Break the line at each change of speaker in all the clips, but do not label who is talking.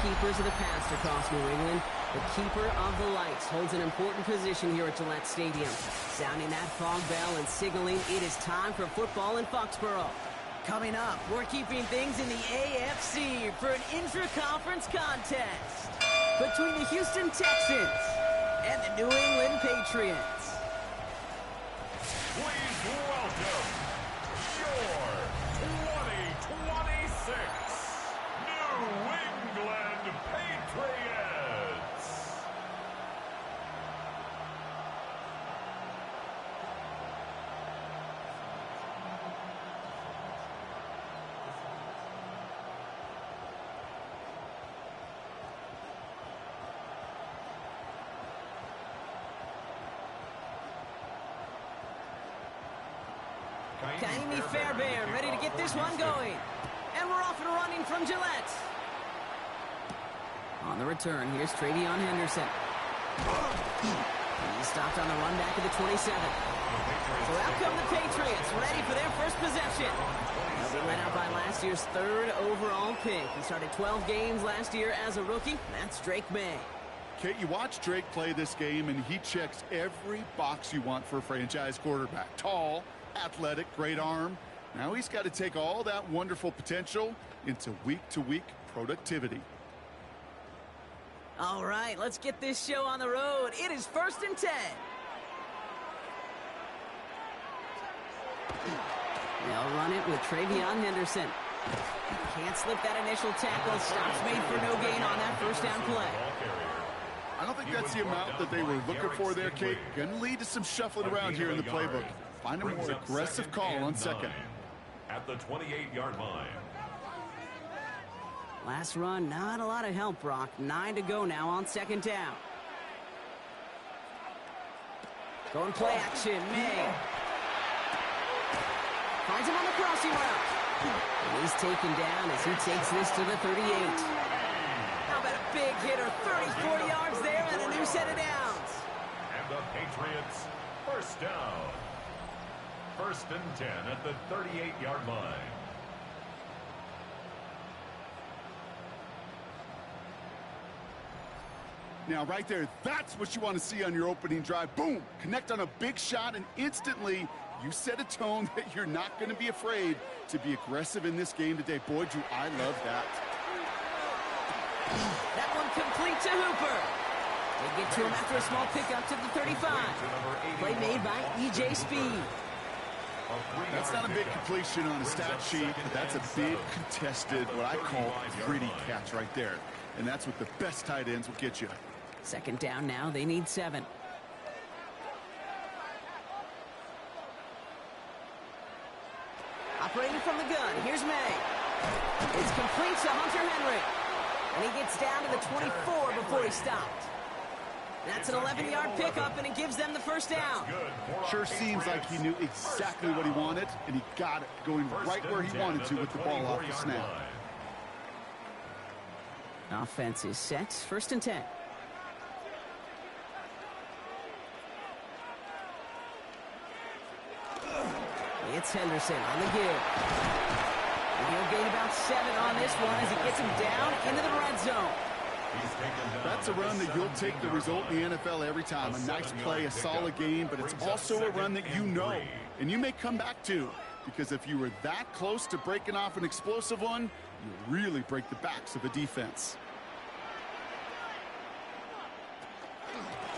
keepers of the past across New England, the keeper of the lights holds an important position here at Gillette Stadium, sounding that fog bell and signaling it is time for football in Foxborough. Coming up, we're keeping things in the AFC for an intra-conference contest between the Houston Texans and the New England Patriots.
Please welcome your 2026 New England Patriots.
Kaimi Fairbairn ready to get this one going. And we're off and running from Gillette. On the return, here's Travion Henderson. He's stopped on the run back of the 27. So out come the Patriots, ready for their first possession. They'll be led out by last year's third overall pick. He started 12 games last year as a rookie. That's Drake May.
Kate, you watch Drake play this game, and he checks every box you want for a franchise quarterback. Tall, athletic, great arm. Now he's got to take all that wonderful potential into week-to-week productivity.
All right, let's get this show on the road. It is 1st and 10. They'll run it with Travion Henderson. Can't slip that initial tackle. Stops made for no gain on that first down play.
I don't think that's the amount that they were looking for there, Kate. Going to lead to some shuffling around here in the playbook. Find a more aggressive call on second.
At the 28-yard line.
Last run, not a lot of help, Brock. 9 to go now on second down. Going play action, May. Finds him on the crossing route. And he's taken down as he takes this to the 38. How about a big hitter, 34 yards there and a new set of downs.
And the Patriots, first down. 1st and 10 at the 38-yard line.
Now, right there, that's what you want to see on your opening drive. Boom! Connect on a big shot, and instantly you set a tone that you're not going to be afraid to be aggressive in this game today. Boy, do I love that.
That one complete to Hooper. They get to him after a small pickup to the 35. Play made by E.J. Speed.
That's not a big completion on a stat sheet, but that's a big contested, what I call gritty catch right there. And that's what the best tight ends will get you.
Second down now, they need 7. Operating from the gun, here's May. It's complete to Hunter Henry. And he gets down to the 24 before he stopped. That's an 11-yard pickup, and it gives them the first down.
Sure seems like he knew exactly what he wanted, and he got it going right where he wanted to with the ball off the snap.
Offense is set. 1st and 10. It's Henderson on the give. And he'll gain about 7 on this one as he gets him down into the red zone.
That's a run that you'll take the result in the NFL every time. A nice play, a solid game, but it's also a run that you know, and you may come back to, because if you were that close to breaking off an explosive one, you really break the backs of a defense.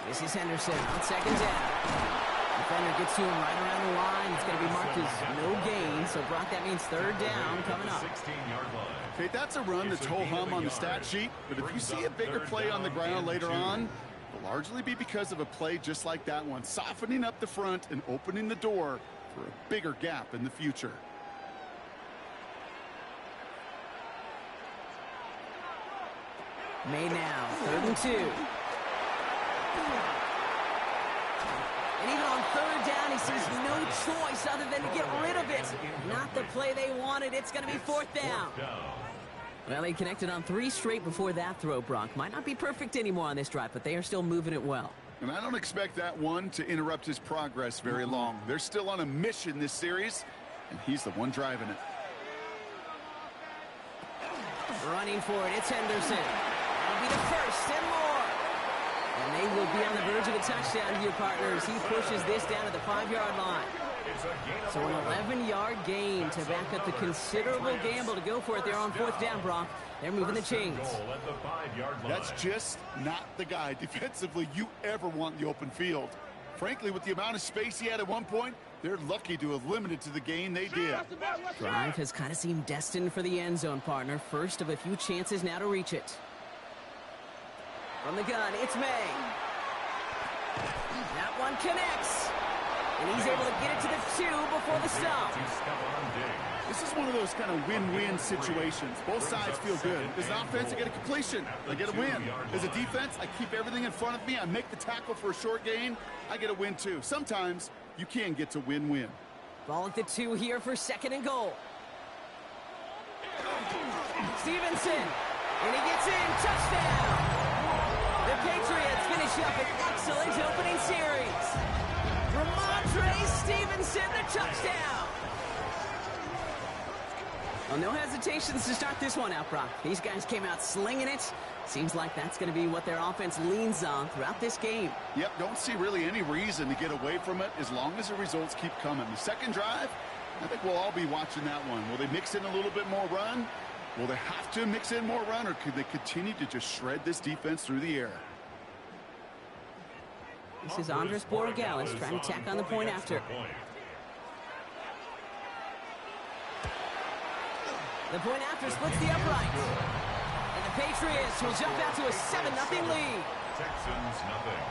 This is Henderson on second down. Defender gets to him right around the line. It's going to be marked as no gain. So, Brock, that means 3rd down coming up.
16-yard line.
Okay, that's a run that's ho-hum on the stat sheet. But if you see a bigger play on the ground later on, it'll largely be because of a play just like that one, softening up the front and opening the door for a bigger gap in the future.
May now, 3rd and 2. And even on 3rd down, he sees no choice other than to get rid of it. Not the play they wanted. It's going to be 4th down. Well, they connected on 3 straight before that throw, Brock. Might not be perfect anymore on this drive, but they are still moving it well.
And I don't expect that one to interrupt his progress very long. They're still on a mission this series, and he's the one driving it.
Running for it, it's Henderson. to first and more. And they will be on the verge of a touchdown here, partners. He pushes this down to the 5-yard line. So an 11-yard gain to back up the considerable gamble to go for it there on 4th down, Brock. They're moving the chains.
That's just not the guy defensively you ever want in the open field. Frankly, with the amount of space he had at one point, they're lucky to have limited to the gain they did.
Drive has kind of seemed destined for the end zone, partner. First of a few chances now to reach it. From the gun, it's May. That one connects. And he's able to get it to the 2 before the stop.
This is one of those kind of win-win situations. Both sides feel good. As an offense, I get a completion. I get a win. As a defense, I keep everything in front of me. I make the tackle for a short gain. I get a win, too. Sometimes you can get to win-win.
Ball at the 2 here for 2nd and goal. Stevenson. And he gets in. Touchdown. The Patriots finish up an excellent opening series. Ramondre Stevenson, the touchdown. Well, no hesitations to start this one out, Brock. These guys came out slinging it. Seems like that's going to be what their offense leans on throughout this game.
Yep, don't see really any reason to get away from it as long as the results keep coming. The second drive, I think we'll all be watching that one. Will they mix in a little bit more run? Will they have to mix in more run, or could they continue to just shred this defense through the air?
This is Andres Borregales trying to tack on the point after. The point after splits the upright. And the Patriots will jump out to a 7-0 lead.
Texans nothing.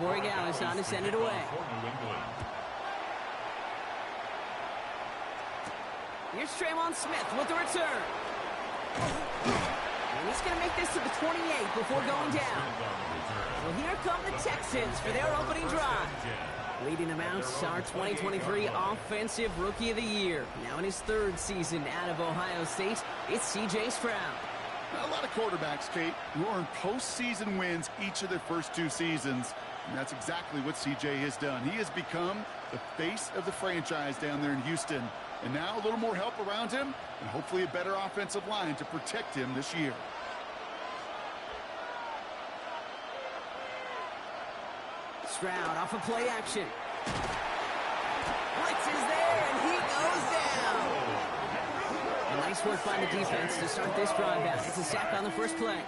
Borregales on to send it away. Here's Tremon Smith with the return. And he's going to make this to the 28 before going down. Well, here come the Texans for their opening drive. Leading them out, our 2023 Offensive Rookie of the Year. Now in his 3rd season out of Ohio State, it's C.J. Stroud.
Not a lot of quarterbacks, Kate, who earn postseason wins each of their first 2 seasons. And that's exactly what CJ has done. He has become the face of the franchise down there in Houston. And now a little more help around him and hopefully a better offensive line to protect him this year.
Stroud off of play action. Blitz is there, and he goes down. Nice work by the defense to start this drive out. It's a sack on the first play.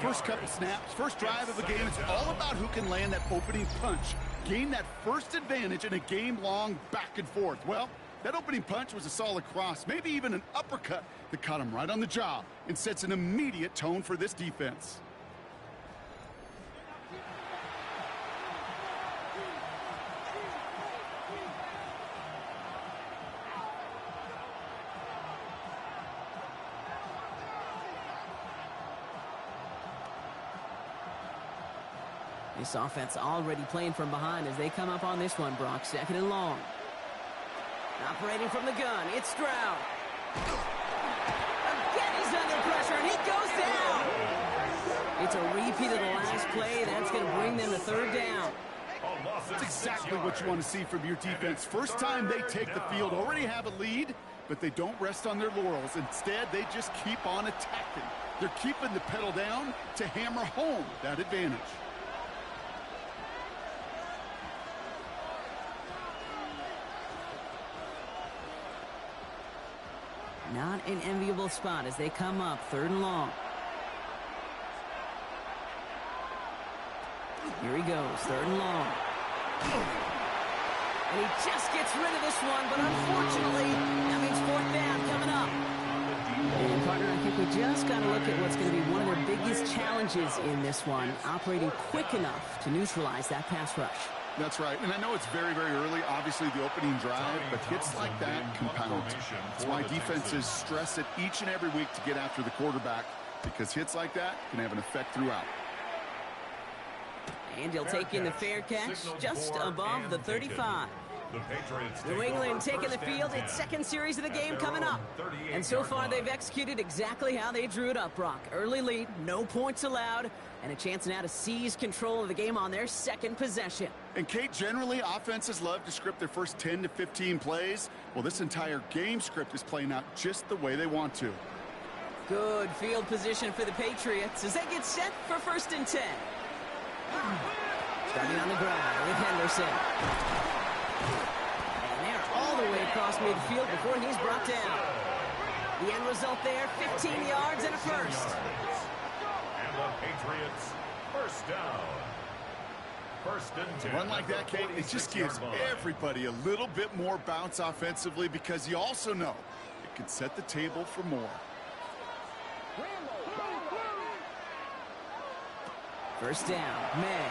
First couple snaps, first drive of the game. It's all about who can land that opening punch. Gain that first advantage in a game-long back and forth. Well, that opening punch was a solid cross, maybe even an uppercut that caught him right on the job and sets an immediate tone for this defense.
This offense already playing from behind as they come up on this one, Brock. 2nd and long. Operating from the gun, it's Stroud. Again, he's under pressure, and he goes down. It's a repeat of the last play. That's going to bring them to 3rd down.
That's exactly what you want to see from your defense. First time they take the field, already have a lead, but they don't rest on their laurels. Instead, they just keep on attacking. They're keeping the pedal down to hammer home that advantage.
Not an enviable spot as they come up 3rd and long. Here he goes, 3rd and long. And he just gets rid of this one, but unfortunately, that means 4th down coming up. And partner, I think we just got to look at what's going to be one of their biggest challenges in this one, operating quick enough to neutralize that pass rush.
That's right, and I know it's very, very early, obviously the opening drive, but hits like that compound. That's why defenses stress it each and every week to get after the quarterback, because hits like that can have an effect throughout.
And he'll take in the fair catch just above the 35. New England taking the field. Its second series of the game coming up. And so far, they've executed exactly how they drew it up, Brock. Early lead, no points allowed, and a chance now to seize control of the game on their second possession.
And, Kate, generally, offenses love to script their first 10 to 15 plays. Well, this entire game script is playing out just the way they want to.
Good field position for the Patriots as they get set for 1st and 10. Starting on the ground with Henderson. And they're all the way across midfield before he's brought down. The end result there, 15 yards and a first.
And the Patriots, first down. 1st and 10.
A run like that, Kate, it just gives everybody a little bit more bounce offensively because you also know it can set the table for more.
1st down, May.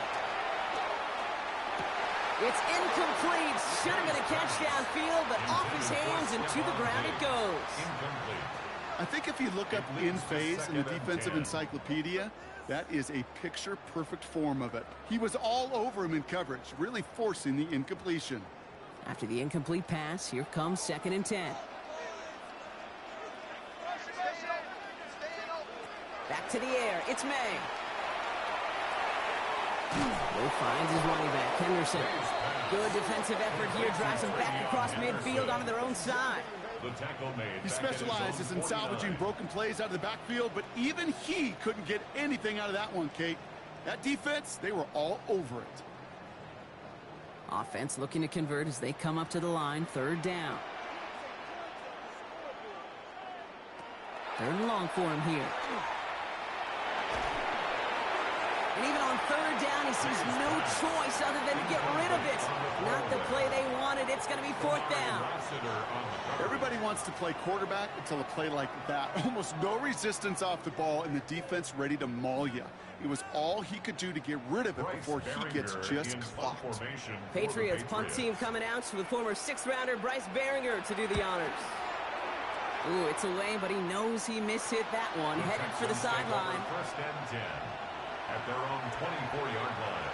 It's incomplete. Should have been a catch downfield, but off his hands and to the ground it goes.
I think if you look up in phase in the defensive encyclopedia, that is a picture-perfect form of it. He was all over him in coverage, really forcing the incompletion.
After the incomplete pass, here comes 2nd and 10. Back to the air. It's May. Will finds his running back, Henderson. Good defensive effort here, drives him back across midfield onto their own side.
He specializes in salvaging broken plays out of the backfield, but even he couldn't get anything out of that one, Kate. That defense, they were all over it.
Offense looking to convert as they come up to the line, 3rd down. 3rd and long for him here. And even on 3rd down, he sees no choice other than to get rid of it. Not the play they wanted. It's going to be 4th down.
Everybody wants to play quarterback until a play like that. Almost no resistance off the ball and the defense ready to maul you. It was all he could do to get rid of it before he gets just clocked.
Patriots punt team coming out with former 6th-rounder Bryce Baringer to do the honors. Ooh, it's away, but he knows he mishit that one. Headed for the sideline.
1st and 10 at their own 24-yard line.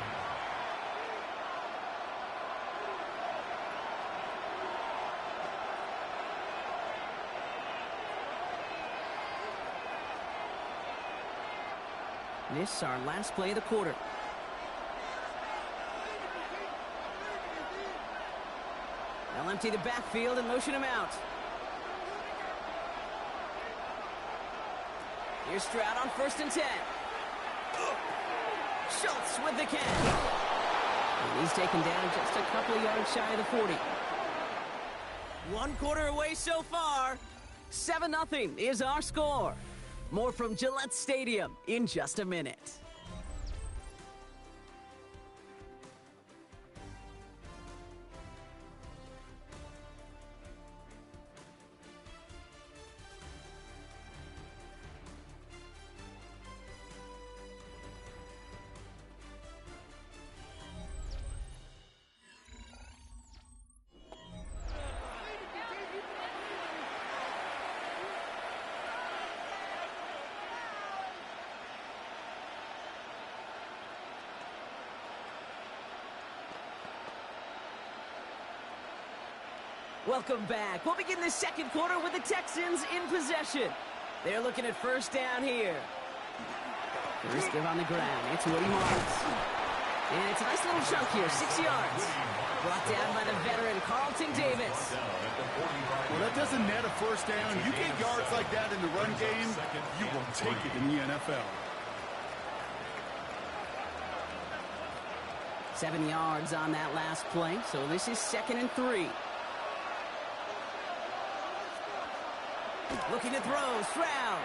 This is our last play of the quarter. They'll empty the backfield and motion him out. Here's Stroud on 1st and 10. Schultz with the catch. And he's taken down just a couple of yards shy of the 40. 1 quarter away so far. 7-0 is our score. More from Gillette Stadium in just a minute. Welcome back. We'll begin the second quarter with the Texans in possession. They're looking at 1st down here. First give on the ground. It's what he wants. And it's a nice little chunk here, 6 yards. Brought down by the veteran Carlton Davis.
Well, that doesn't net a 1st down. You get yards like that in the run game, you will take it in the NFL.
7 yards on that last play, so this is 2nd and 3. Looking to throw, Stroud.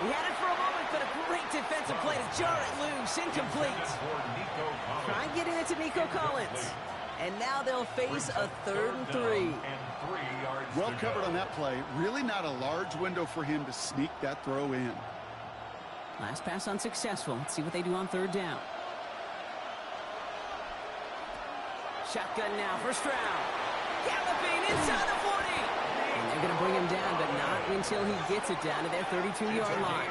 He had it for a moment, but a great defensive play to jar it loose, incomplete. Try getting it to Nico Collins. And now they'll face a 3rd and 3.
Well covered on that play. Really not a large window for him to sneak that throw in.
Last pass unsuccessful. Let's see what they do on 3rd down. Shotgun now for Stroud. Galloping inside the 40. And They're going to bring him down, but not until he gets it down to their 32-yard line.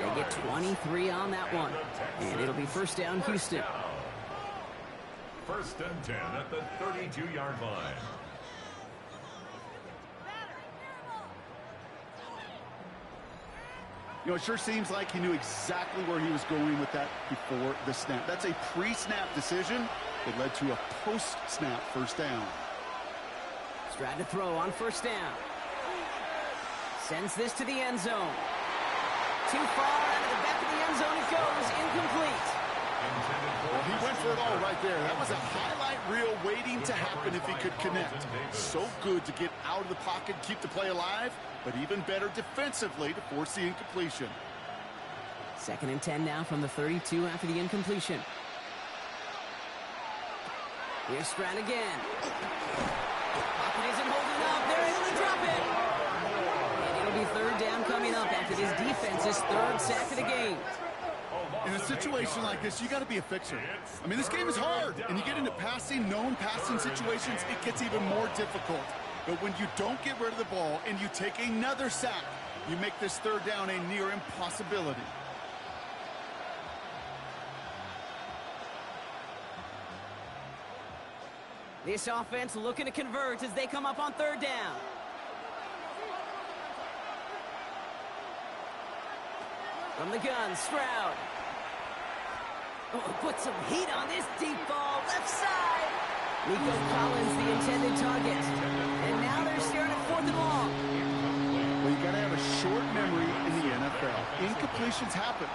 They get 23 on that one, and it'll be first down, Houston.
First and 10 at the 32-yard line.
You know, it sure seems like he knew exactly where he was going with that before the snap. That's a pre-snap decision that led to a post-snap first down.
Stride to throw on first down. Sends this to the end zone. Too far out of the back of the end zone it goes. Incomplete.
Well, he went for it all right there. That was a highlight reel waiting to happen if he could connect. So good to get out of the pocket, keep the play alive, but even better defensively to force the incompletion.
Second and 10 now from the 32 after the incompletion. Here's Stroud again. Pocket isn't holding up. They're able to drop it. And it'll be third down coming up after this defense's third sack of the game.
In a situation like this, you got to be a fixer. I mean, this game is hard, and you get into known passing situations, it gets even more difficult. But when you don't get rid of the ball and you take another sack, you make this third down a near impossibility.
This offense looking to convert as they come up on third down. From the gun, Stroud. Oh, put some heat on this deep ball, left side. Nico Collins, the intended target. And now they're staring at fourth and long.
Well, you got to have a short memory in the NFL. Incompletions happen.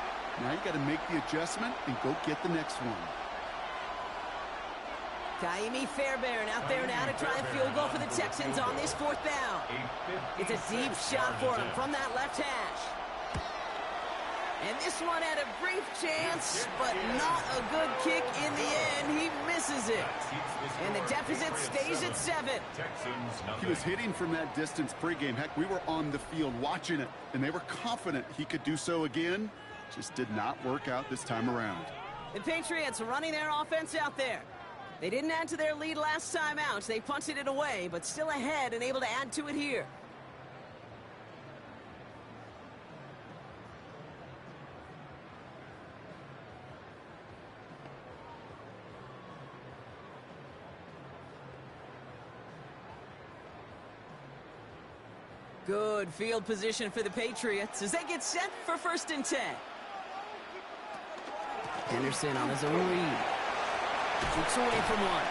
Now you got to make the adjustment and go get the next one.
Kaimi Fairbairn out there now to try a field goal for the Texans on this fourth down. It's a deep shot for him from that left hash. And this one had a brief chance, but not a good kick in the end. He misses it. And the deficit stays at 7.
He was hitting from that distance pregame. Heck, we were on the field watching it, and they were confident he could do so again. Just did not work out this time around.
The Patriots running their offense out there. They didn't add to their lead last time out. They punted it away, but still ahead and able to add to it here. Good field position for the Patriots as they get set for first and 10. Henderson on his own read. Shoots away from one.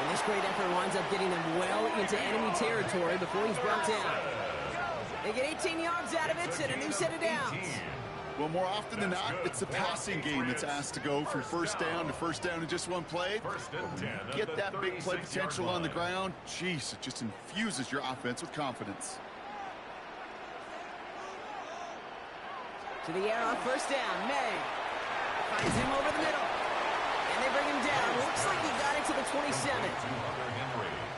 And this great effort winds up getting them well into enemy territory before he's brought down. They get 18 yards out of it and a new set of downs.
Well, more often than not, it's the passing game that's asked to go from first down to first down in just one play. Get that big play potential on the ground. Jeez, it just infuses your offense with confidence.
To the air on first down. May finds him over the middle. And they bring him down. Looks like he got it to the 27.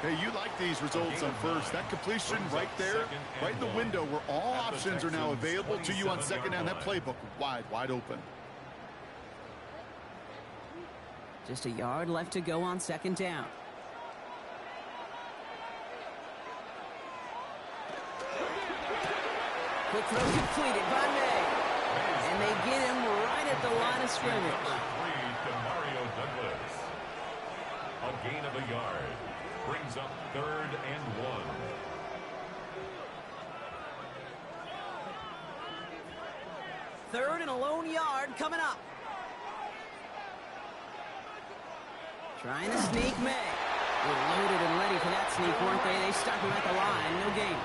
Hey, you like these results on first. That completion right there, right in the window where all options are now available to you on second down. That playbook wide open.
Just a yard left to go on second down. Quick throw completed by May. And they get him right at the line of scrimmage.
A gain of a yard. Brings up 3rd and 1.
Third and a lone yard coming up. Trying to sneak May. They're loaded and ready for that sneak, weren't they? They stuck him at the line. No gain.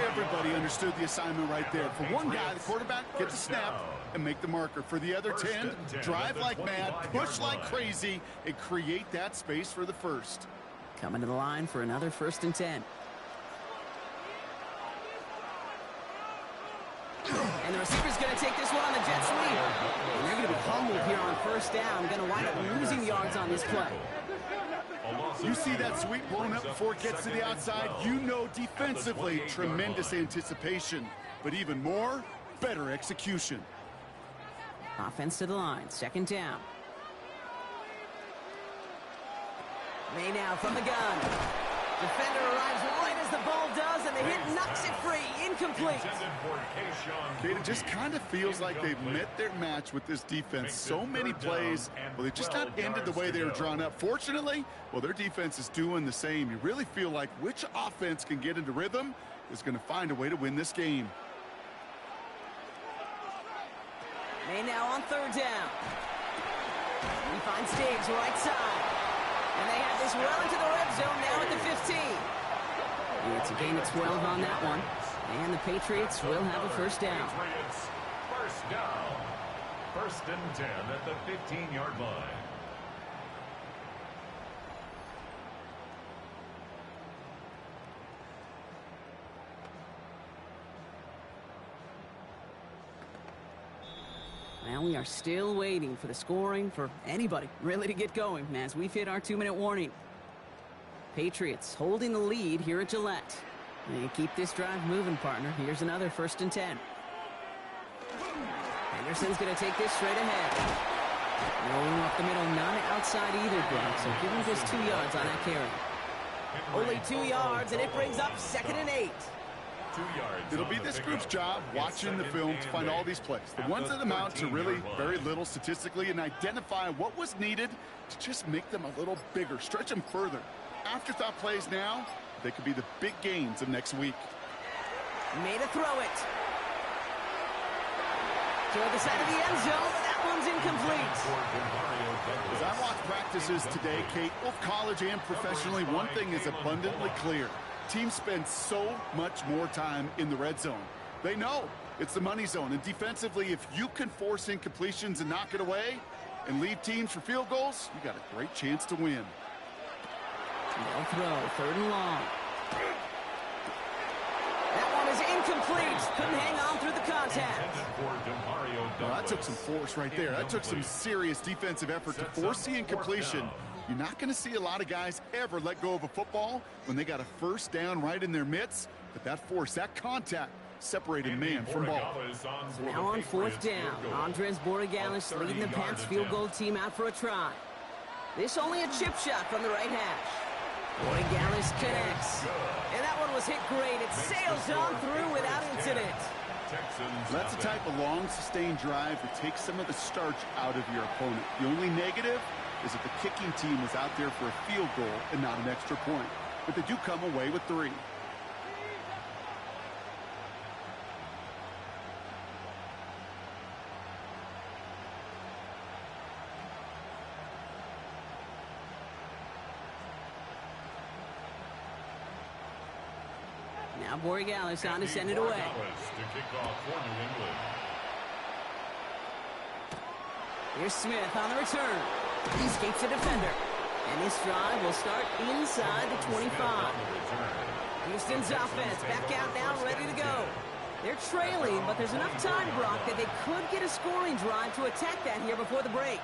Everybody understood the assignment right there. For one guy, the quarterback, get the snap and make the marker. For the other 10, drive like mad, push like crazy, and create that space for the first.
Coming to the line for another first and 10. And the receiver's going to take this one on the jet sweep. And they're going to be humbled here on first down. Going to wind up losing yards on this play.
You see that sweep blown up before it gets to the outside. You know defensively, tremendous anticipation. But even more, better execution.
Offense to the line. Second down. May now from the gun. Defender arrives right as the ball does, and the hit knocks it free. Incomplete.
Kate, it just kind of feels like they've met their match with this defense. So many plays, well, they just not ended the way they were drawn up. Fortunately, well, their defense is doing the same. You really feel like which offense can get into rhythm is going to find a way to win this game.
May now on third down. He finds Diggs right side. And they have this well into the red zone now at the 15. It's a gain of 12 on that one. And the Patriots will have a first down.
Patriots, first down. First and 10 at the 15-yard line.
Now we are still waiting for the scoring for anybody really to get going as we've hit our 2-minute warning. Patriots holding the lead here at Gillette. They keep this drive moving, partner. Here's another first and 10. Henderson's going to take this straight ahead. Rolling off the middle, not outside either, Brock. So give him just 2 yards on that carry. Only 2 yards, and it brings up 2nd and 8.
2 yards.
It'll be this group's job watching the film to find all these plays. The ones that amount to really very little statistically, and identify what was needed to just make them a little bigger, stretch them further. Afterthought plays now, they could be the big gains of next week.
Made a throw it. Toward the side of the end zone, but that one's incomplete.
As I watch practices today, Kate, both college and professionally, one thing is abundantly clear. Teams spend so much more time in the red zone. They know it's the money zone. And defensively, if you can force incompletions and knock it away and leave teams for field goals, you got a great chance to win.
No throw, 3rd and long. That one is incomplete. Couldn't hang on through the contact.
Well, that took some force right there. That took some serious defensive effort to force the incompletion. You're not going to see a lot of guys ever let go of a football when they got a first down right in their midst. But that force, that contact, separated man from ball.
So now on 4th down, Andres Borregales leading the Pats field goal team out for a try. This only a chip shot from the right hash. Borregales connects. And that one was hit great. It sails on through without incident.
That's the type of long, sustained drive that takes some of the starch out of your opponent. The only negative is that the kicking team was out there for a field goal and not an extra point. But they do come away with 3.
Now Borregales on to send it away. Here's Smith on the return. He escapes a defender. And this drive will start inside the 25. Houston's offense back out now, ready to go. They're trailing, but there's enough time, Brock, that they could get a scoring drive to attack that here before the break.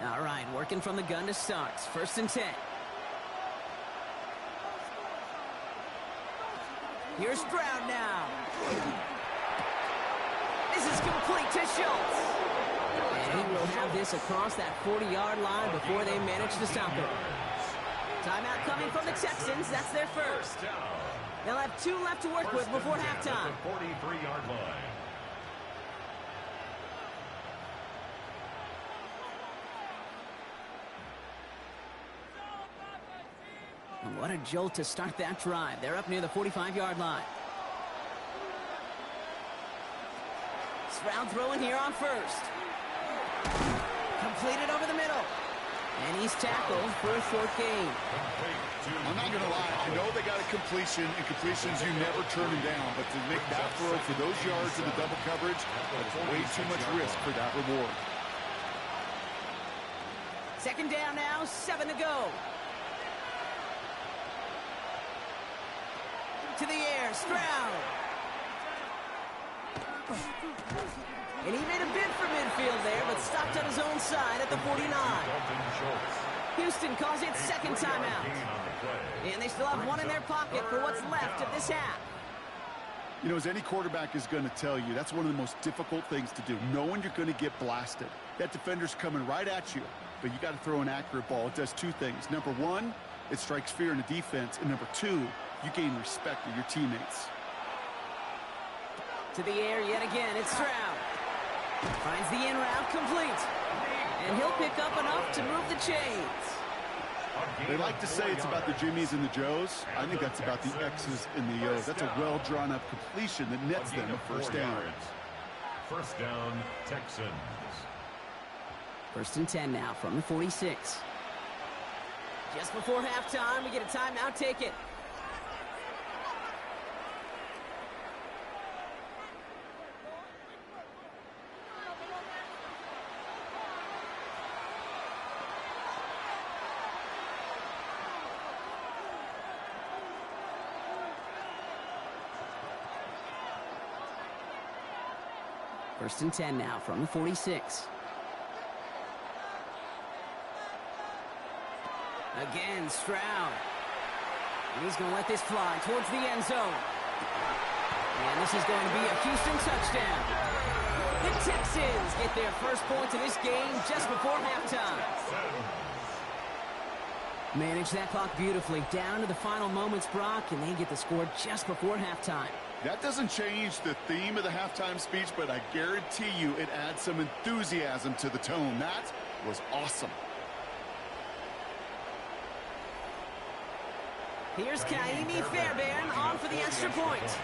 All right, working from the gun to start. 1st and 10. Here's Stroud now. This is complete to Schultz. And he will have this across that 40-yard line before they manage to stop it. Timeout coming from the Texans. That's their first. They'll have 2 left to work with before halftime.
43-yard line.
And what a jolt to start that drive. They're up near the 45-yard line. Stroud throwing here on 1st. Completed over the middle. And he's tackled for a short gain.
I'm not going to lie. I know they got a completion, and completions you never turn them down. But to make that throw for those yards in the double coverage, that's way too much risk for that reward.
2nd down now, 7 to go. To the air, Stroud. And he made a bid for midfield there, but stopped on his own side at the 49. Houston calls it 2nd timeout. And they still have 1 in their pocket for what's left of this half.
You know, as any quarterback is going to tell you, that's one of the most difficult things to do, knowing you're going to get blasted. That defender's coming right at you, but you got to throw an accurate ball. It does two things. Number one, it strikes fear in the defense, and number two, you gain respect of your teammates.
To the air yet again, it's Stroud. Finds the in route complete. And he'll pick up enough to move the chains.
They like to say it's about the Jimmies and the Joes. I think that's about the X's and the O's. That's a well-drawn-up completion that nets them a first down.
First down, Texans.
1st and 10 now from the 46. Just before halftime, we get a timeout. Take it. First and 10 now from the 46. Again, Stroud. And he's going to let this fly towards the end zone. And this is going to be a Houston touchdown. The Texans get their first points of this game just before halftime. Manage that clock beautifully down to the final moments, Brock, and they get the score just before halftime.
That doesn't change the theme of the halftime speech, but I guarantee you it adds some enthusiasm to the tone. That was awesome.
Here's Kaimi Fairbairn on for the extra point.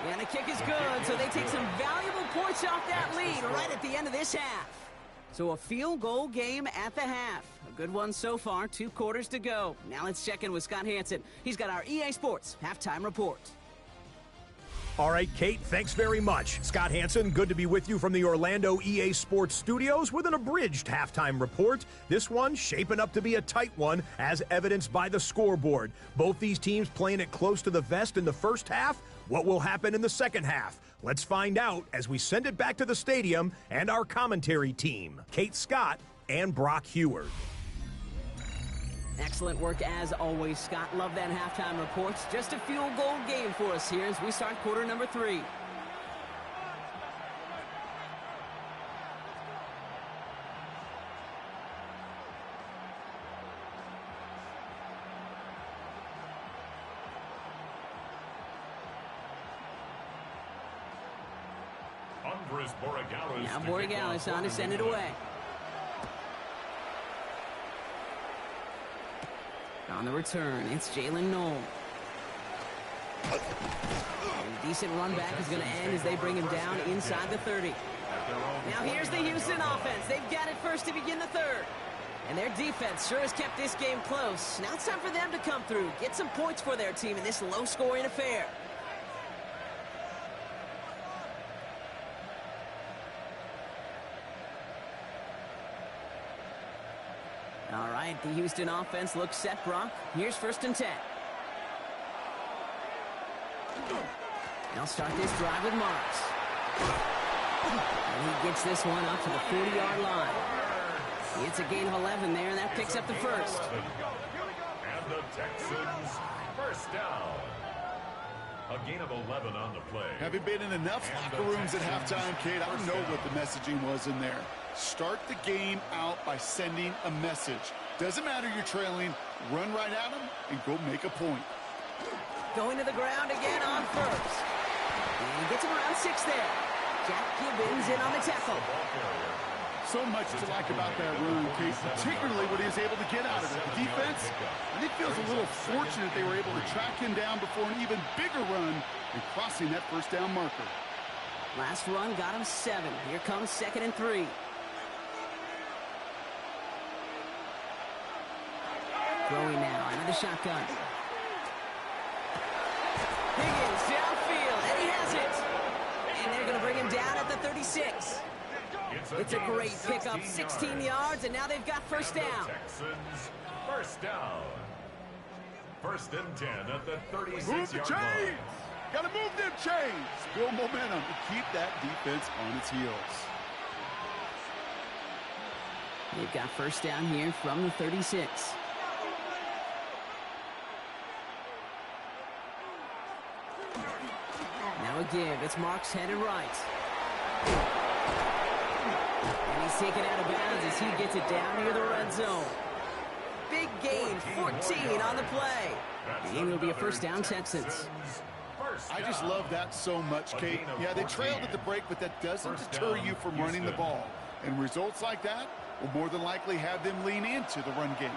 And the kick is good, so they take some valuable points off that lead right at the end of this half. So a field goal game at the half. A good one so far, 2 quarters to go. Now let's check in with Scott Hansen. He's got our EA Sports halftime report.
All right, Kate, thanks very much. Scott Hansen, good to be with you from the Orlando EA Sports studios with an abridged halftime report. This one shaping up to be a tight one, as evidenced by the scoreboard. Both these teams playing it close to the vest in the first half. What will happen in the second half? Let's find out as we send it back to the stadium and our commentary team, Kate Scott and Brock Heward.
Excellent work as always, Scott. Love that halftime report. Just a field goal game for us here as we start quarter number 3. Now Borregales on to send it away. On the return, it's Jalen Knoll. And a decent run back is going to end as they bring him down inside the 30. Now here's the Houston offense. They've got it first to begin the third. And their defense sure has kept this game close. Now it's time for them to come through, get some points for their team in this low-scoring affair. All right, the Houston offense looks set, Brock. Here's 1st and 10. They'll start this drive with Marks. And he gets this one up to the 40-yard line. It's a gain of 11 there, and that picks up the first.
And the Texans, first down. A gain of 11 on the play.
Having been in enough locker rooms at halftime, Kate, I don't know what the messaging was in there. Start the game out by sending a message. Doesn't matter you're trailing, run right at them and go make a point.
Going to the ground again on first. And he gets him around 6 there. Jack Gibbons in on the tackle.
So much to like about that run, Kate, particularly what he was able to get out of it. The defense, I think, feels a little fortunate they were able to track him down before an even bigger run and crossing that first down marker.
Last run got him 7. Here comes 2nd and 3. Throwing now out of the shotgun. Higgins downfield, and he has it. And they're going to bring him down at the 36. It's a great pickup, 16 yards, and now they've got first down.
Texans, first down. 1st and 10 at the 36-yard
Move the
line.
chains! Got to move them chains! Build momentum to keep that defense on its heels.
They've got first down here from the 36. they'll give. It's Marks headed right. And he's taken out of bounds as he gets it down near the red zone. Big gain, 14 on the play. And it'll be a first down, Texans.
I just love that so much, Kate. Yeah, they trailed at the break, but that doesn't deter you from running the ball. And results like that will more than likely have them lean into the run game.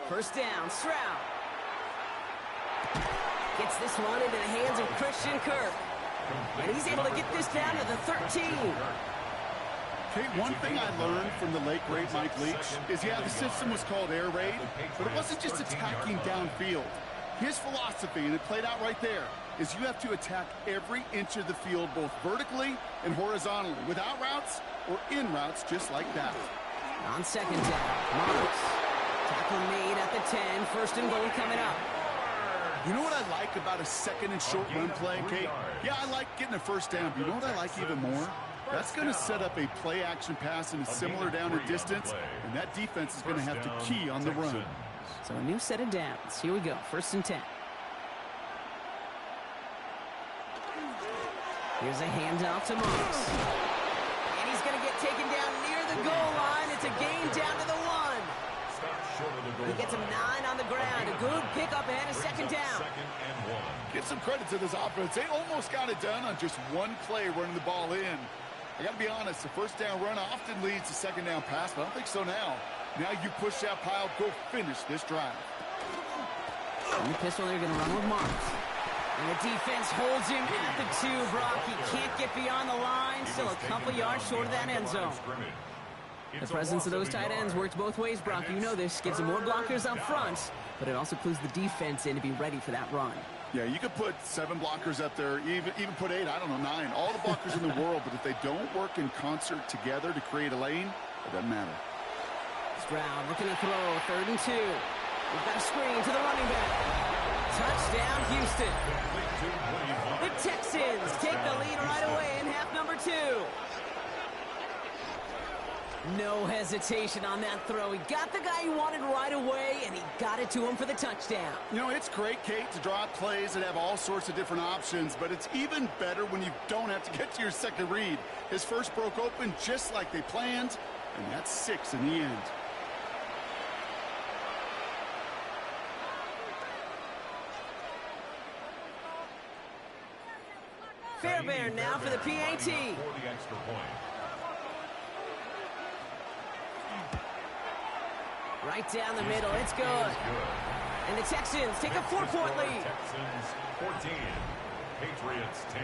First down, Stroud. Gets this one into the hands of Christian Kirk. And he's able to get this down to the 13.
Kate, one thing I learned from the late great Mike Leach is, yeah, the system was called air raid, but it wasn't just attacking downfield. His philosophy, and it played out right there, is you have to attack every inch of the field, both vertically and horizontally, without routes or in routes just like that.
On second down, Marks. Tackle made at the 10. First and goal coming up.
You know what I like about a second and short run play, Kate? Yeah, I like getting a first down, but you know what I like even more? That's going to set up a play-action pass in a similar down and distance, and that defense is going to have to key on the run.
So a new set of downs. Here we go, first and 10. Here's a handoff to Marks. And he's going to get taken down near the goal line. It's a gain down to the 1. He gets him 9 on the ground. A good pickup ahead of second down.
Give some credit to this offense. They almost got it done on just one play running the ball in. I got to be honest, the first down run often leads to second down pass, but I don't think so now. Now you push that pile, go finish this drive.
And the pistol, they're going to run with Marks. And the defense holds him at the 2, Brock. He can't get beyond the line. Still a couple yards short of that end zone. The presence of those tight ends works both ways, Brock. You know this. Gives them more blockers up front, but it also clues the defense in to be ready for that run.
Yeah, you could put 7 blockers up there, even put 8, I don't know, 9. All the blockers in the world, but if they don't work in concert together to create a lane, it doesn't matter.
Stroud looking to throw, 3rd and 2. We've got a screen to the running back. Touchdown, Houston. The Texans take the lead right away in half number 2. No hesitation on that throw. He got the guy he wanted right away, and he got it to him for the touchdown.
You know, it's great, Kate, to draw up plays that have all sorts of different options, but it's even better when you don't have to get to your second read. His first broke open just like they planned, and that's 6 in the end.
Fairbairn now for the PAT. Right down the middle, it's good. And the Texans take a 4-point lead.
Texans 14, Patriots 10.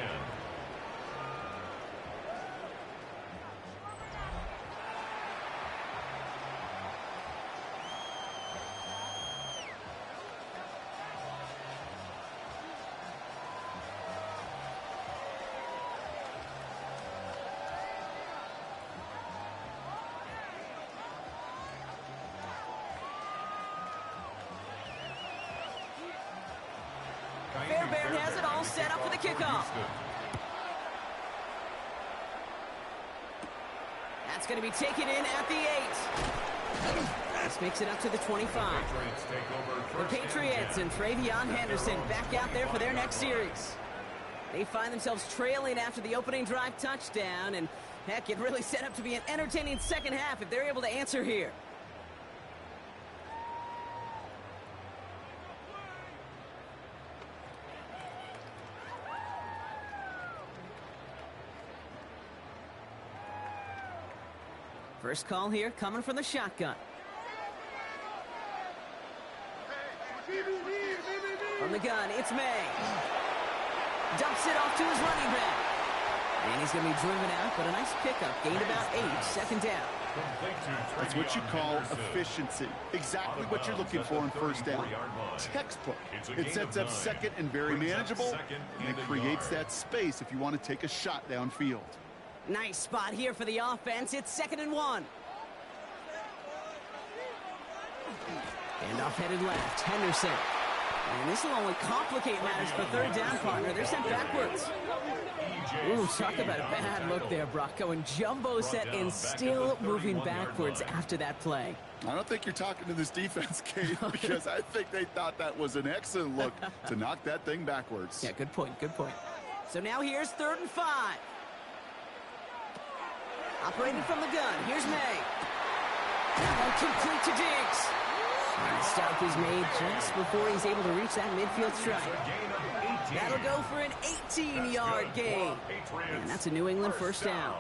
Fairbairn has it all set up for the kickoff. That's going to be taken in at the 8. This makes it up to the 25. The Patriots and Travion Henderson back out there for their next series. They find themselves trailing after the opening drive touchdown, and heck, it really set up to be an entertaining second half if they're able to answer here. First call here coming from the shotgun. From the gun, it's May. Dumps it off to his running back. And he's going to be driven out, but a nice pickup. Gained about 8, second down.
That's what you call efficiency. Exactly what you're looking for on first down. Textbook. It sets up second and very manageable, and it creates that space if you want to take a shot downfield.
Nice spot here for the offense. It's 2nd and 1. Handoff headed left. Henderson. And this will only complicate matters for third down, partner. They're sent backwards. Ooh, talk about a bad look there, Brock. Going jumbo set and still moving backwards after that play.
I don't think you're talking to this defense, Kate, because I think they thought that was an excellent look to knock that thing backwards.
Yeah, good point, good point. So now here's 3rd and 5. Operating from the gun, here's May. That one complete to Diggs. And the stop is made just before he's able to reach that midfield strike. That'll go for an 18-yard gain. And that's a New England first down.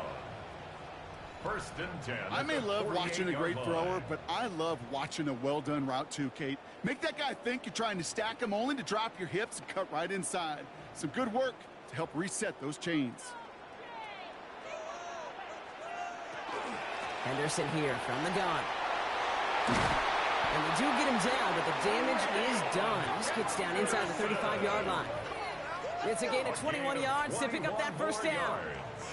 1st and 10.
I may love watching a great thrower, but I love watching a well-done route too, Kate. Make that guy think you're trying to stack him only to drop your hips and cut right inside. Some good work to help reset those chains.
Henderson here from the gun. And they do get him down, but the damage is done. This gets down inside the 35-yard line. It's a gain of 21 yards to pick up that first down.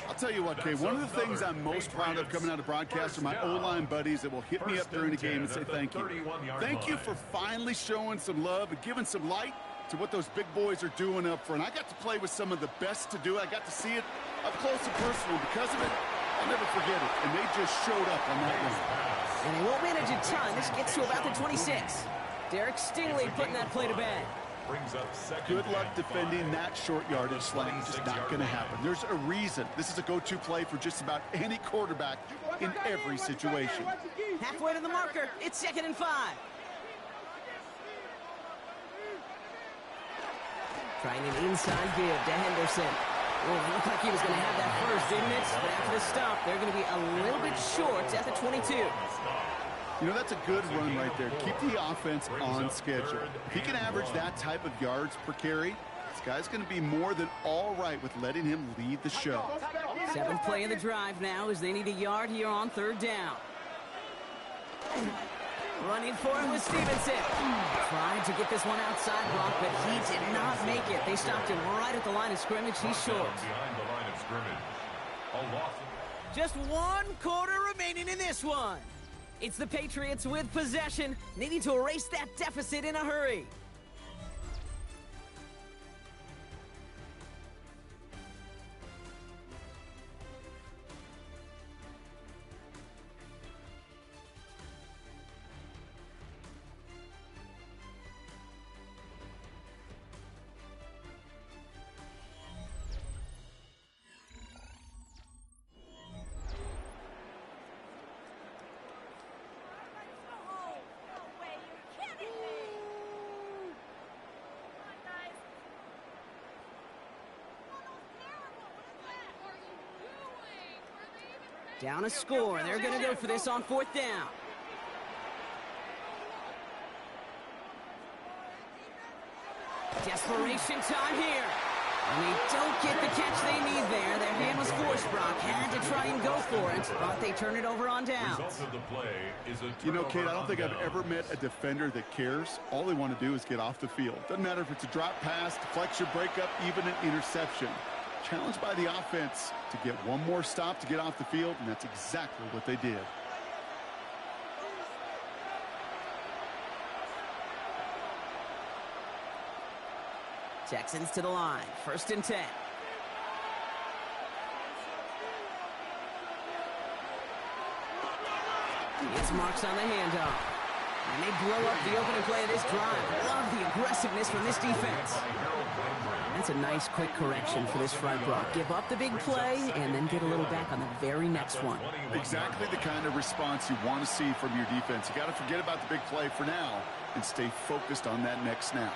I'll tell you what, Kay, one of the things I'm most proud of coming out of broadcast are my O-line buddies that will hit me up during the game and say thank you. Thank you for finally showing some love and giving some light to what those big boys are doing up front. I got to play with some of the best to do it. I got to see it up close and personal. Because of it, I'll never forget it. And they just showed up on that one.
And they won't manage a ton. This gets to about the 26. Derek Stingley putting that play to bed.
Good luck defending that short yardage slang. Just not going to happen. There's a reason. This is a go-to play for just about any quarterback in every situation.
Halfway to the marker. It's 2nd and 5. Trying an inside give to Henderson. Oh, it looked like he was going to have that first, didn't it? But after the stop, they're going to be a little bit short at the 22.
You know, that's a good run right there. Keep the offense on schedule. If he can average that type of yards per carry, this guy's going to be more than all right with letting him lead the show.
7th play of the drive now as they need a yard here on 3rd down. Running for it with Stevenson. Tried to get this one outside, Brock, but he did not make it. They stopped him right at the line of scrimmage. He's short.
Behind the line of scrimmage.
Just 1 quarter remaining in this one. It's the Patriots with possession, needing to erase that deficit in a hurry. Down a score, and they're going to go for this on 4th down. Desperation time here. And they don't get the catch they need there. Their hand was forced, Brock. Had to try and go for it, but they turn it over on downs.
You know, Kate, I don't think I've ever met a defender that cares. All they want to do is get off the field. Doesn't matter if it's a drop pass, deflection, breakup, even an interception. Challenged by the offense to get one more stop to get off the field, and that's exactly what they did.
Texans to the line. 1st and 10. It's Marks on the handoff. And they blow up the opening play of this drive. Love the aggressiveness from this defense. That's a nice quick correction for this front row. Give up the big play and then get a little back on the very next one.
Exactly the kind of response you want to see from your defense. You got to forget about the big play for now and stay focused on that next snap.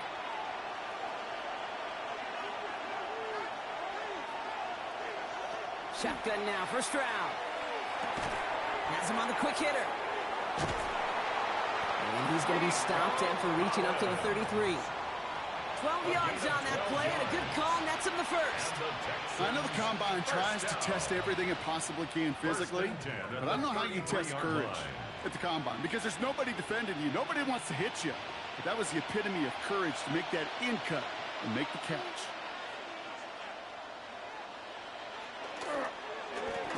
Shotgun now for Stroud. Has him on the quick hitter. And he's going to be stopped after reaching up to the 33. 12 yards on that play, and a good call nets him the first.
I know the Combine tries to test everything it possibly can physically, but I don't know how you test courage at the Combine, because there's nobody defending you. Nobody wants to hit you. But that was the epitome of courage to make that in cut and make the catch.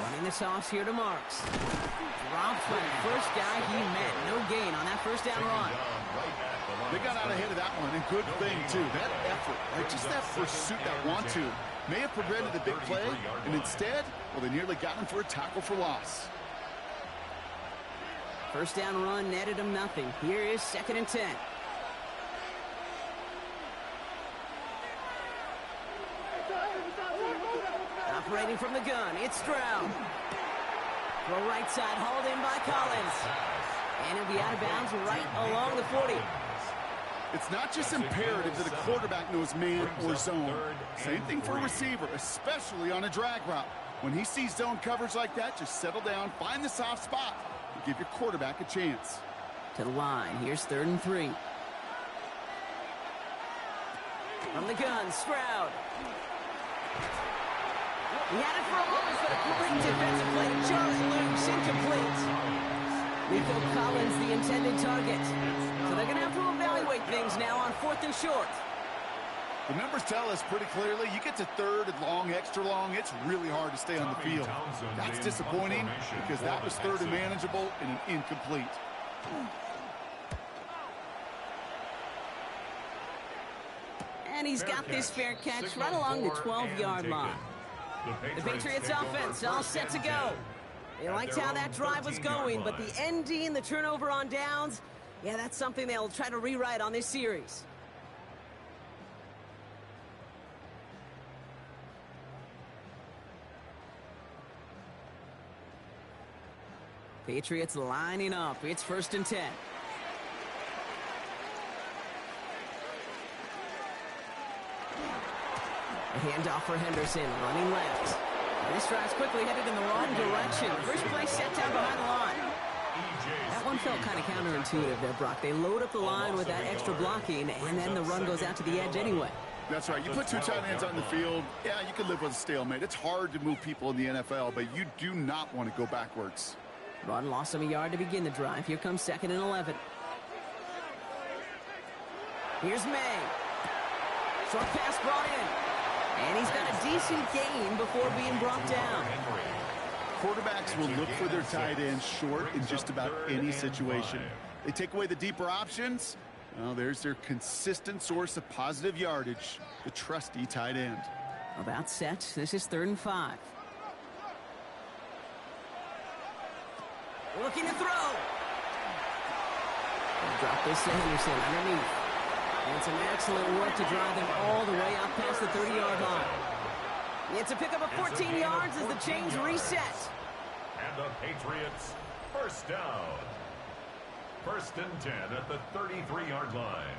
Running the sauce here to Marks. Dropped for the first guy he met. No gain on that first down run.
They got out ahead of that one, and good thing, too. That effort, right? Just that pursuit, that want-to, may have prevented the big play, and instead, well, they nearly got him for a tackle for loss.
First down run netted him nothing. Here is 2nd and 10. Operating from the gun, it's Stroud. Throw right side, hauled in by Collins. And he'll be out of bounds right along the 40.
It's not just imperative that a quarterback knows man or zone. Same thing for a receiver, especially on a drag route. When he sees zone coverage like that, just settle down, find the soft spot, and give your quarterback a chance.
To the line, here's 3rd and 3. From the gun, Stroud. He had it for a moment, but a great defensive play. Charles loose, incomplete. Nico Collins, the intended target. So they're going to have to evaluate things now on 4th and short.
The numbers tell us pretty clearly, you get to 3rd and long, extra long, it's really hard to stay on the field. That's disappointing because that was 3rd and manageable and an incomplete.
And he's got this fair catch right along the 12-yard line. The Patriots offense all set to go. They liked how that drive was going, but the ending, the turnover on downs, yeah, that's something they'll try to rewrite on this series. Patriots lining up. It's 1st and 10. A handoff for Henderson, running left. And this drive's quickly headed in the wrong direction. First play set down behind the line. That one felt kind of counterintuitive there, Brock. They load up the line with that extra blocking, and then the run goes out to the edge anyway.
That's right. You put 2 tight ends on the field, yeah, you can live with a stalemate. It's hard to move people in the NFL, but you do not want to go backwards.
Run lost him a yard to begin the drive. Here comes 2nd and 11. Here's May. Short pass brought in. And he's got a decent gain before being brought down.
Quarterbacks will look for their tight ends short in just about any situation. They take away the deeper options. Well, there's their consistent source of positive yardage, the trusty tight end.
About set. This is 3rd and 5. Looking to throw. Drop this to Henderson underneath. And some excellent work to drive them all the way out past the 30-yard line. It's a pickup of 14 yards as the chains reset.
And the Patriots, first down. 1st and 10 at the 33-yard line.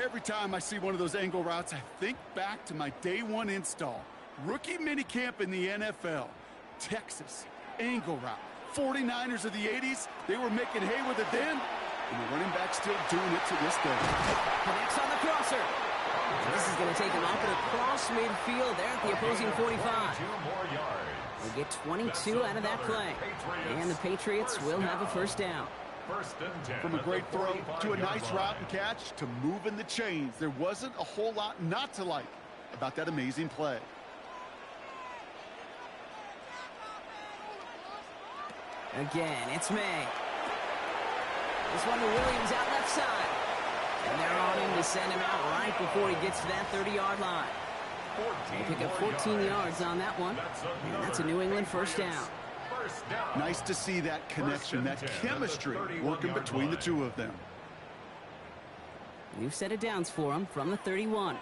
Every time I see one of those angle routes, I think back to my day 1 install. Rookie minicamp in the NFL. Texas, angle route. 49ers of the 80s, they were making hay with it then. And the running back's still doing it to this day.
Connects on the crosser. This is going to take him off and across midfield there at the opposing 45.
2 more yards.
We'll get 22 out of that play. And the Patriots will have a first down.
1st and 10.
From a great throw to a nice route and catch to moving the chains, there wasn't a whole lot not to like about that amazing play.
Again, it's May. This one to Williams out left side. And they're on him to send him out right before he gets to that 30-yard line. They pick up 14 yards on that one. And that's a New England first down.
Nice to see that connection, that chemistry working between the two of them.
New set of downs for him from the 31.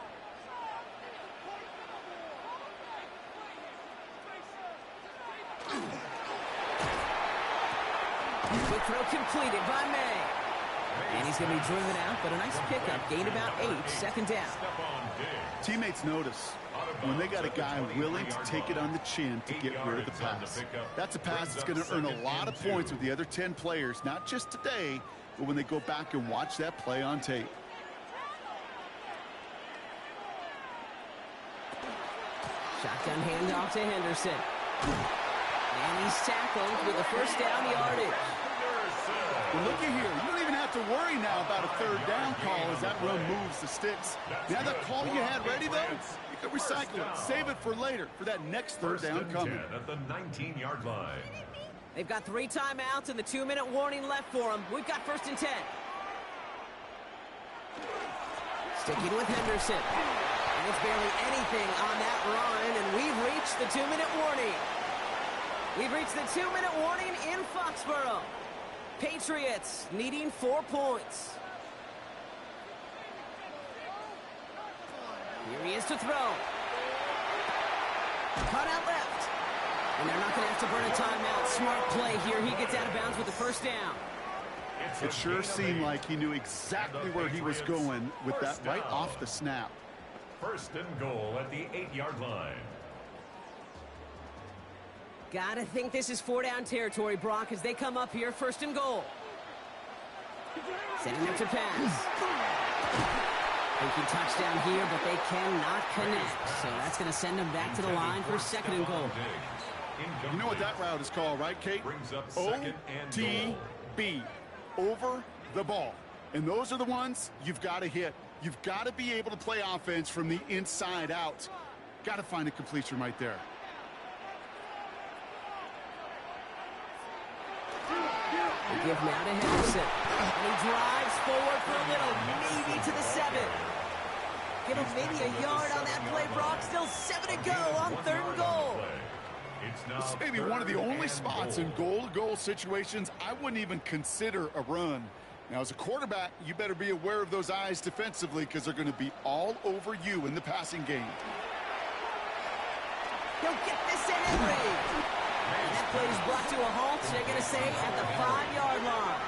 Quick throw completed by May. And he's going to be driven out, but a nice pickup. Gain about 8, 2nd down.
Teammates notice when they got a guy willing to take it on the chin to get rid of the pass. That's a pass that's going to earn a lot of points with the other 10 players, not just today, but when they go back and watch that play on tape.
Shotgun handoff to Henderson. And he's tackled with a first down yardage.
Well, looky here. You don't even have to worry now about a 3rd down call as that run moves the sticks. Now that call you had ready, though, you can recycle it. Save it for later for that next 3rd down coming.
At the 19-yard line.
They've got 3 timeouts and the 2-minute warning left for them. We've got 1st and 10. Sticking with Henderson. And it's barely anything on that run, and we've reached the 2-minute warning. We've reached the 2-minute warning in Foxborough. Patriots needing 4 points. Here he is to throw. Cut out left. And they're not going to have to burn a timeout. Smart play here. He gets out of bounds with the 1st down.
It sure seemed like he knew exactly where he was going with that right off the snap.
1st and goal at the 8-yard line.
Gotta think this is 4-down territory, Brock, as they come up here. 1st and goal. Sending them to pass. Thinking touchdown here, but they cannot connect. So that's going to send them back to the line for 2nd and goal.
You know what that route is called, right, Kate? OTB. Over the ball. And those are the ones you've got to hit. You've got to be able to play offense from the inside out. Got to find a completion right there.
They give now to Henderson. And he drives forward for a little, maybe to the 7. Give him maybe a yard on that play, Brock. Still 7 to go on 3rd and goal.
This may be one of the only spots in goal-to-goal situations I wouldn't even consider a run. Now, as a quarterback, you better be aware of those eyes defensively because they're going to be all over you in the passing game.
He'll get this in and lead. And that play is brought to a halt, they're going to say, at the 5-yard line.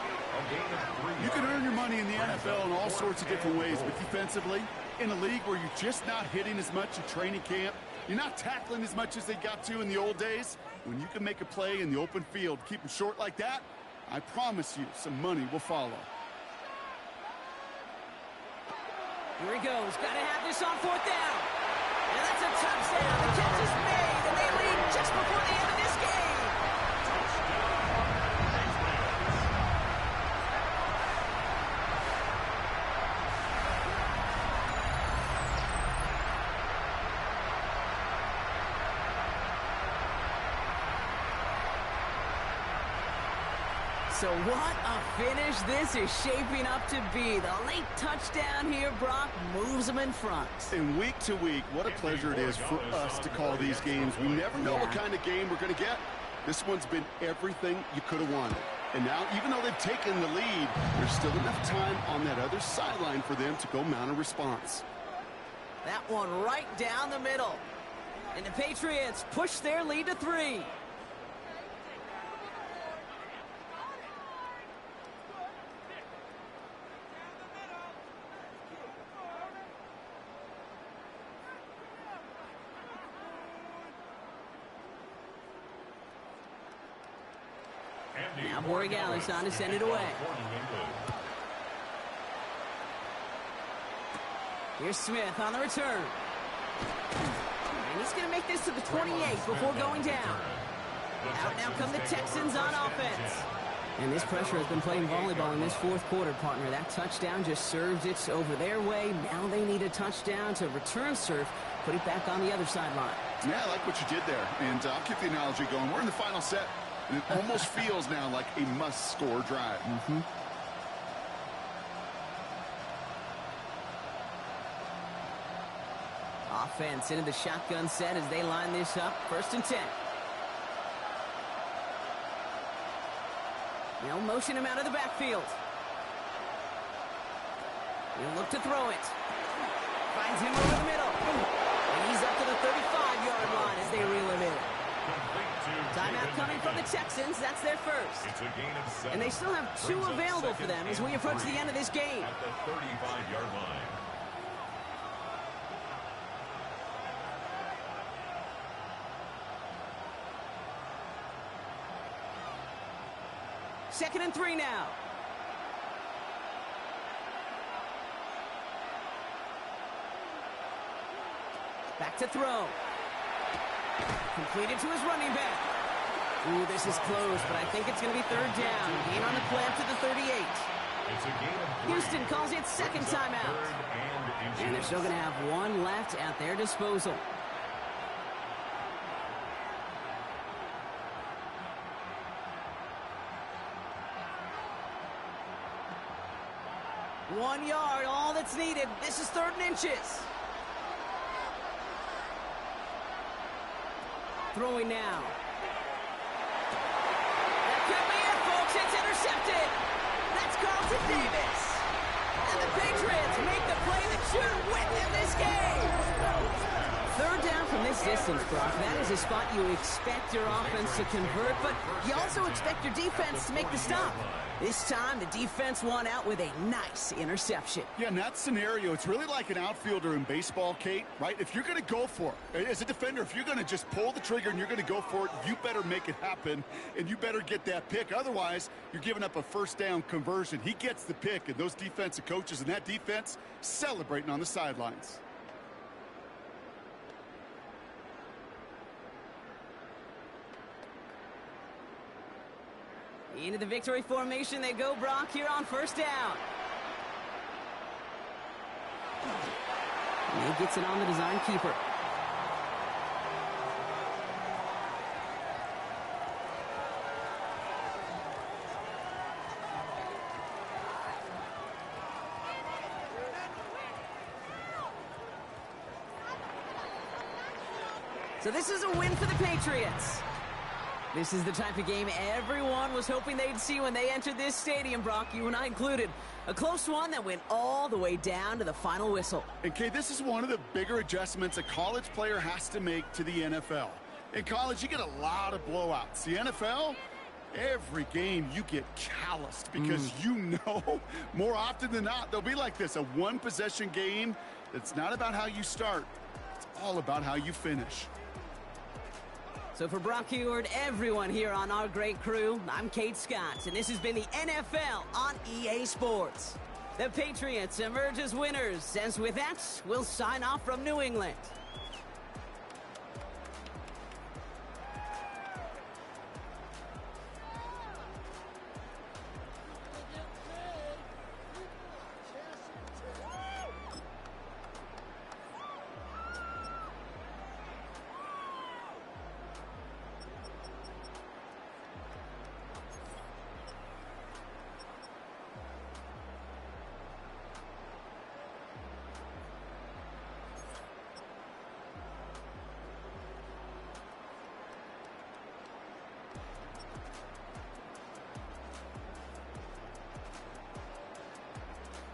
You can earn your money in the NFL in all sorts of different ways, but defensively, in a league where you're just not hitting as much in training camp, you're not tackling as much as they got to in the old days, when you can make a play in the open field, keep them short like that, I promise you some money will follow.
Here he goes. Got to have this on 4th down. And that's a touchdown. The catch is made, and they lead just before the end of this game. So what a finish this is shaping up to be. The late touchdown here, Brock, moves them in front.
And week to week, what a pleasure it is for us to call these games. We never know what kind of game we're going to get. This one's been everything you could have wanted. And now, even though they've taken the lead, there's still enough time on that other sideline for them to go mount a response.
That one right down the middle. And the Patriots push their lead to 3. Now Borregales on to send it away. Here's Smith on the return. And he's going to make this to the 28 before going down. Out now come the Texans on offense. And this pressure has been playing volleyball in this 4th quarter, partner. That touchdown just served it over their way. Now they need a touchdown to return serve, put it back on the other sideline.
Yeah, I like what you did there. And I'll keep the analogy going. We're in the final set. And it almost feels now like a must-score drive.
Offense into the shotgun set as they line this up. 1st and 10. They'll motion him out of the backfield. He'll look to throw it. Finds him over the middle. And he's up to the 35-yard line as they reel him in. Timeout coming from the Texans. That's their first. And they still have 2 available for them as we approach the end of this game.
At the 35-yard line.
Second and 3 now. Back to throw. Completed to his running back. Ooh, this is close, but I think it's going to be 3rd down. Gain on the play up to the 38.
It's a gain of 3.
Houston calls it 2nd timeout. And they're still going to have 1 left at their disposal. 1 yard, all that's needed. This is 3rd and inches. Throwing now. That could be it, folks. It's intercepted. That's Carlton Davis. And the Patriots make the play that should win them this game. 3rd down from this distance, Brock. That is a spot you expect your offense to convert, but you also expect your defense to make the stop. This time, the defense won out with a nice interception.
Yeah, in that scenario, it's really like an outfielder in baseball, Kate, right? If you're going to go for it, as a defender, if you're going to just pull the trigger and you're going to go for it, you better make it happen, and you better get that pick. Otherwise, you're giving up a 1st down conversion. He gets the pick, and those defensive coaches and that defense celebrating on the sidelines.
Into the victory formation they go, Brock, here on 1st down. And he gets it on the design keeper. So this is a win for the Patriots. This is the type of game everyone was hoping they'd see when they entered this stadium, Brock, you and I included. A close one that went all the way down to the final whistle.
And, Kay, this is one of the bigger adjustments a college player has to make to the NFL. In college, you get a lot of blowouts. The NFL, every game you get calloused because you know more often than not they'll be like this, a one-possession game that's not about how you start. It's all about how you finish.
So for Brock Heward, everyone here on our great crew, I'm Kate Scott, and this has been the NFL on EA Sports. The Patriots emerge as winners, and with that, we'll sign off from New England.